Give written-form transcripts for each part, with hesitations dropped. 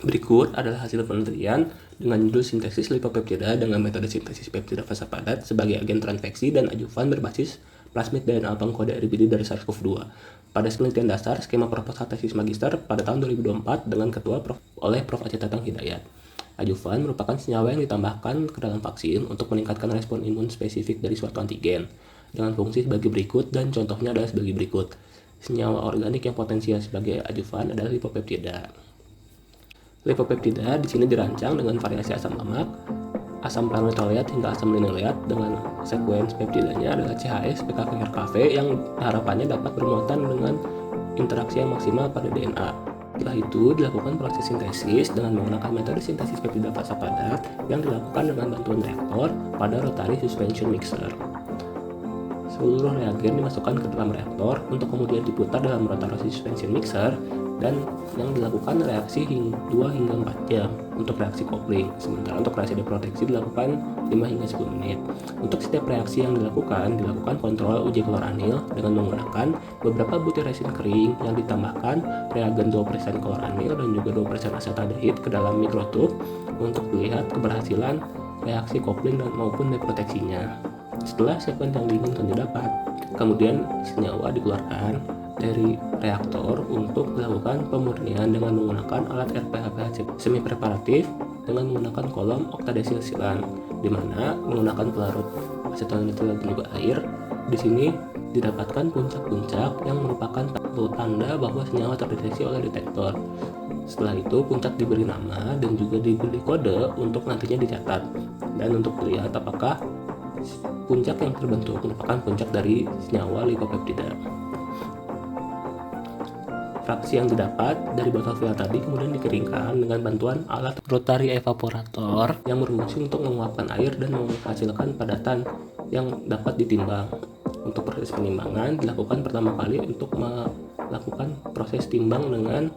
Berikut adalah hasil penelitian dengan judul sintesis lipopeptida dengan metode sintesis peptida fasa padat sebagai agen transfeksi dan adjuvan berbasis plasmid DNA pengkode RBD dari SARS-CoV-2. Pada penelitian dasar skema proposal tesis magister pada tahun 2024 dengan ketua oleh Prof. Aceh Tatang Hidayat. Adjuvan merupakan senyawa yang ditambahkan ke dalam vaksin untuk meningkatkan respon imun spesifik dari suatu antigen dengan fungsi sebagai berikut, dan contohnya adalah sebagai berikut. Senyawa organik yang potensial sebagai adjuvan adalah lipopeptida. Lipopeptida di sini dirancang dengan variasi asam lemak, asam planetoleat hingga asam linoleat dengan sekuens peptidanya adalah CHS, PKV, RKV yang harapannya dapat bermuatan dengan interaksi yang maksimal pada DNA. Setelah itu dilakukan proses sintesis dengan menggunakan metode sintesis peptida fasa padat yang dilakukan dengan bantuan reaktor pada rotary suspension mixer. Seluruh reagen dimasukkan ke dalam reaktor untuk kemudian diputar dalam rotary suspension mixer dan yang dilakukan reaksi 2 hingga 4 jam untuk reaksi coupling. Sementara untuk reaksi deproteksi dilakukan 5 hingga 10 menit. Untuk setiap reaksi yang dilakukan kontrol uji kloranil dengan menggunakan beberapa butir resin kering yang ditambahkan reagen 2% kloranil dan juga 2% asetaldehid ke dalam mikrotub untuk dilihat keberhasilan reaksi coupling dan maupun deproteksinya. Setelah sekuens yang diinginkan didapat, kemudian senyawa dikeluarkan dari reaktor untuk dilakukan pemurnian dengan menggunakan alat RPHPHC semi preparatif dengan menggunakan kolom oktadesilsilan, di mana menggunakan pelarut aseton nitril dan juga air. Di sini didapatkan puncak-puncak yang merupakan tanda bahwa senyawa terdeteksi oleh detektor. Setelah itu puncak diberi nama dan juga diberi kode untuk nantinya dicatat dan untuk dilihat apakah puncak yang terbentuk merupakan puncak dari senyawa lipopeptida. Fraksi yang didapat dari botol vial tadi kemudian dikeringkan dengan bantuan alat rotary evaporator yang berfungsi untuk menguapkan air dan menghasilkan padatan yang dapat ditimbang. Untuk proses penimbangan dilakukan pertama kali untuk melakukan proses timbang dengan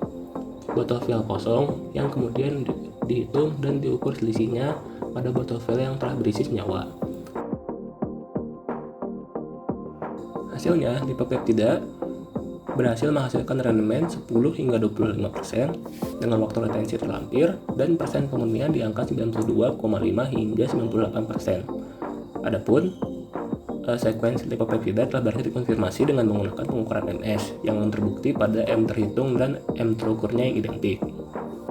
botol vial kosong yang kemudian dihitung dan diukur selisihnya pada botol vial yang telah berisi senyawa. Hasilnya, lipopeptida berhasil menghasilkan rendemen 10 hingga 25% dengan waktu retensi terlampir dan persen pemurnian di angka 92,5 hingga 98%. Adapun sekuens lipopeptida telah berhasil dikonfirmasi dengan menggunakan pengukuran MS yang terbukti pada M terhitung dan M terukurnya yang identik.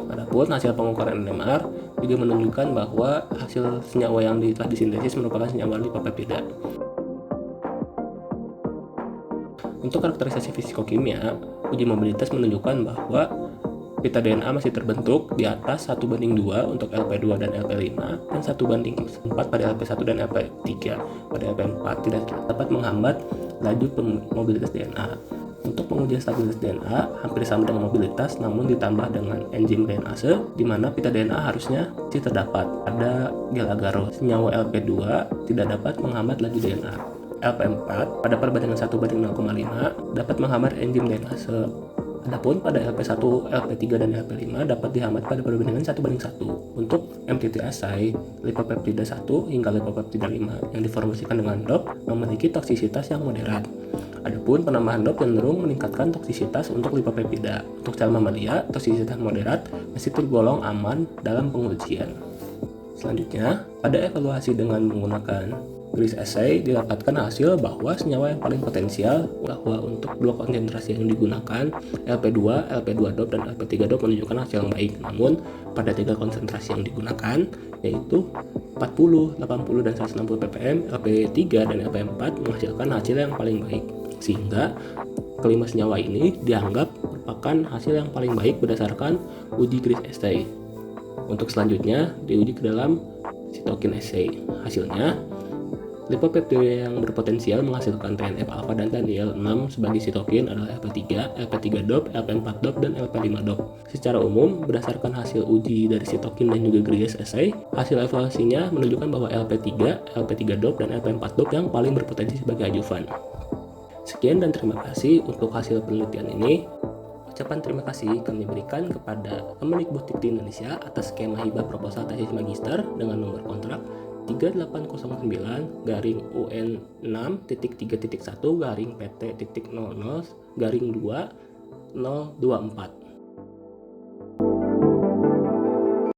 Adapun hasil pengukuran NMR juga menunjukkan bahwa hasil senyawa yang telah disintesis merupakan senyawa lipopeptida. Untuk karakterisasi fisikokimia, uji mobilitas menunjukkan bahwa pita DNA masih terbentuk di atas 1:2 untuk LP2 dan LP5 dan 1:4 pada LP1 dan LP3. Pada LP4 tidak dapat menghambat laju mobilitas DNA. Untuk pengujian stabilitas DNA hampir sama dengan mobilitas namun ditambah dengan enzim DNase di mana pita DNA harusnya masih terdapat pada gel agar. Senyawa LP2 tidak dapat menghambat laju DNA. LP4 pada perbandingan 1:0,5 dapat menghambat enzim DNase. Adapun pada LP1, LP3 dan LP5 dapat dihambat pada perbandingan 1:1. Untuk MTT assay, lipopeptida 1 hingga lipopeptida 5 yang diformulasikan dengan DOP memiliki toksisitas yang moderat. Adapun penambahan DOP cenderung meningkatkan toksisitas untuk lipopeptida. Untuk sel mamalia, toksisitas moderat masih tergolong aman dalam pengujian. Selanjutnya, pada evaluasi dengan menggunakan Gris assay didapatkan hasil bahwa senyawa yang paling potensial bahwa untuk dua konsentrasi yang digunakan LP2, LP2 DOP dan LP3 DOP menunjukkan hasil yang baik. Namun pada tiga konsentrasi yang digunakan yaitu 40, 80 dan 160 ppm, LP3 dan LP4 menghasilkan hasil yang paling baik. Sehingga kelima senyawa ini dianggap merupakan hasil yang paling baik berdasarkan uji Gris assay. Untuk selanjutnya diuji ke dalam sitokin assay. Hasilnya lipopeptida yang berpotensial menghasilkan TNF alfa dan TNIL6 sebagai sitokin adalah LP3, LP3 DOP, LP4 DOP, dan LP5 DOP. Secara umum, berdasarkan hasil uji dari sitokin dan juga Gris assay, hasil evaluasinya menunjukkan bahwa LP3, LP3 DOP, dan LP4 DOP yang paling berpotensi sebagai adjuvan. Sekian dan terima kasih untuk hasil penelitian ini. Ucapan terima kasih kami berikan kepada Kemendikbudristek Indonesia atas skema hibah proposal tesis magister dengan nomor kontrak 3809-UN6.3.1-PT.00-2024.